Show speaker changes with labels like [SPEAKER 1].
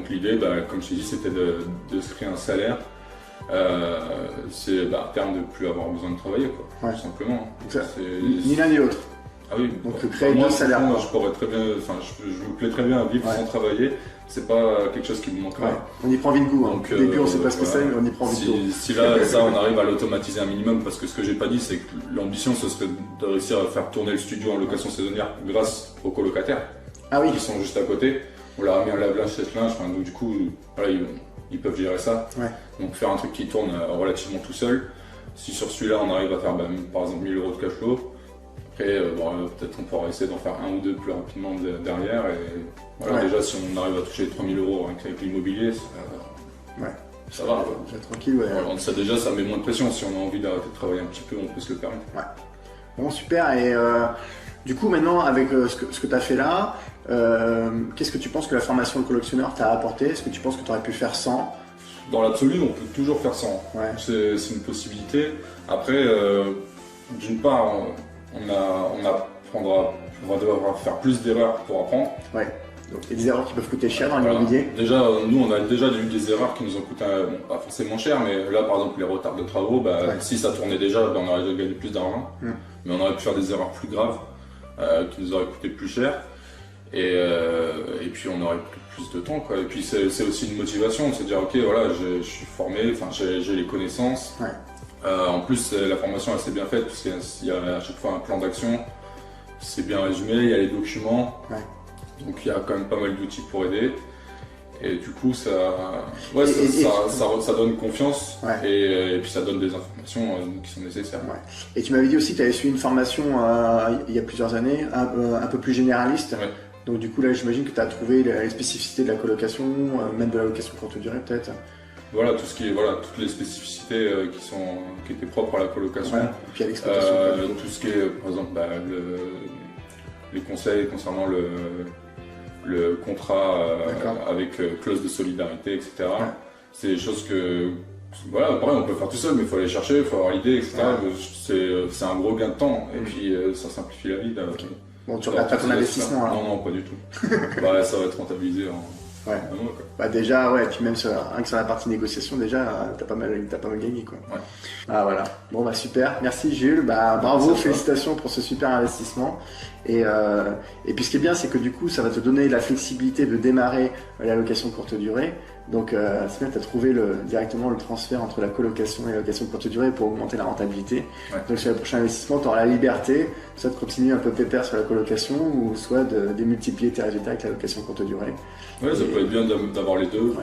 [SPEAKER 1] Donc l'idée, comme je t'ai dit, c'était de se créer un salaire. C'est à terme de ne plus avoir besoin de travailler, quoi,
[SPEAKER 2] Ouais.
[SPEAKER 1] tout simplement.
[SPEAKER 2] Ni l'un ni l'autre.
[SPEAKER 1] Ah oui,
[SPEAKER 2] Donc créer deux salaires.
[SPEAKER 1] Moi, je pourrais très bien, je me plais très bien à vivre sans travailler. C'est pas quelque chose qui me manquerait.
[SPEAKER 2] Ouais. On y prend vite goût. Hein. Au début, on sait pas ce que c'est, mais on y prend vite goût.
[SPEAKER 1] Si là, ça, on arrive à l'automatiser un minimum, parce que ce que j'ai pas dit, c'est que l'ambition, ce serait de réussir à faire tourner le studio en location saisonnière grâce aux colocataires qui sont juste à côté. On leur a mis un lave-linge, sèche-linge, donc du coup, voilà, ils peuvent gérer ça.
[SPEAKER 2] Ouais.
[SPEAKER 1] Donc faire un truc qui tourne relativement tout seul. Si sur celui-là, on arrive à faire par exemple 1000 € de cash flow, après, peut-être on pourra essayer d'en faire un ou deux plus rapidement derrière. Et voilà, déjà, si on arrive à toucher 3000 € avec l'immobilier, ça va.
[SPEAKER 2] Tranquille, ouais.
[SPEAKER 1] Voilà, ça, déjà, ça met moins de pression. Si on a envie d'arrêter de travailler un petit peu, on peut se le permettre.
[SPEAKER 2] Ouais. Bon, super. Et du coup, maintenant, avec ce que tu as fait là, qu'est-ce que tu penses que la formation de collectionneur t'a apporté? Est-ce que tu penses que tu aurais pu faire sans?
[SPEAKER 1] Dans l'absolu, on peut toujours faire sans.
[SPEAKER 2] Ouais.
[SPEAKER 1] C'est une possibilité. Après, d'une part, on va devoir faire plus d'erreurs pour apprendre.
[SPEAKER 2] Ouais. Donc il y a des erreurs qui peuvent coûter cher dans l'immobilier.
[SPEAKER 1] Déjà, nous, on a déjà eu des erreurs qui nous ont coûté pas forcément cher, mais là, par exemple, les retards de travaux, si ça tournait déjà, on aurait déjà gagné plus d'argent. Mais on aurait pu faire des erreurs plus graves qui nous auraient coûté plus cher. Et puis on aurait plus de temps, quoi. Et puis c'est aussi une motivation de se dire ok, voilà, je suis formé, j'ai les connaissances.
[SPEAKER 2] Ouais.
[SPEAKER 1] En plus la formation elle s'est bien faite parce qu'il y a à chaque fois un plan d'action, c'est bien résumé, il y a les documents. Ouais. Donc il y a quand même pas mal d'outils pour aider. Et du coup ça donne confiance. Ouais. Et puis ça donne des informations qui sont nécessaires.
[SPEAKER 2] Ouais. Et tu m'avais dit aussi que tu avais suivi une formation il y a plusieurs années, un peu plus généraliste. Ouais. Donc du coup là j'imagine que tu as trouvé les spécificités de la colocation, même de la location courte durée peut-être.
[SPEAKER 1] Voilà, toutes les spécificités qui étaient propres à la colocation. Ouais.
[SPEAKER 2] Et puis à l'exploitation.
[SPEAKER 1] Tout ce qui est par exemple les conseils concernant le contrat avec clause de solidarité, etc. Ouais. C'est des choses que voilà, pareil, on peut faire tout seul, mais il faut aller chercher, il faut avoir l'idée, etc. Ouais. C'est un gros gain de temps et puis ça simplifie la vie. Okay.
[SPEAKER 2] Bon, tu regardes pas ton investissement là?
[SPEAKER 1] Non, pas du tout. Ça va être rentabilisé en
[SPEAKER 2] déjà, ouais, puis même rien que sur la partie négociation, déjà, t'as pas mal gagné, quoi. Ouais. Ah, voilà. Bon, super. Merci, Jules. Bravo, félicitations pour ce super investissement. Et puis, ce qui est bien, c'est que du coup, ça va te donner la flexibilité de démarrer la location courte durée. Donc, c'est bien, tu as trouvé directement le transfert entre la colocation et la location courte durée pour augmenter la rentabilité. Ouais. Donc, sur le prochain investissement, tu auras la liberté soit de continuer un peu pépère sur la colocation ou soit de démultiplier tes résultats avec la location courte durée.
[SPEAKER 1] Ouais, ça peut être bien d'avoir les deux. Ouais.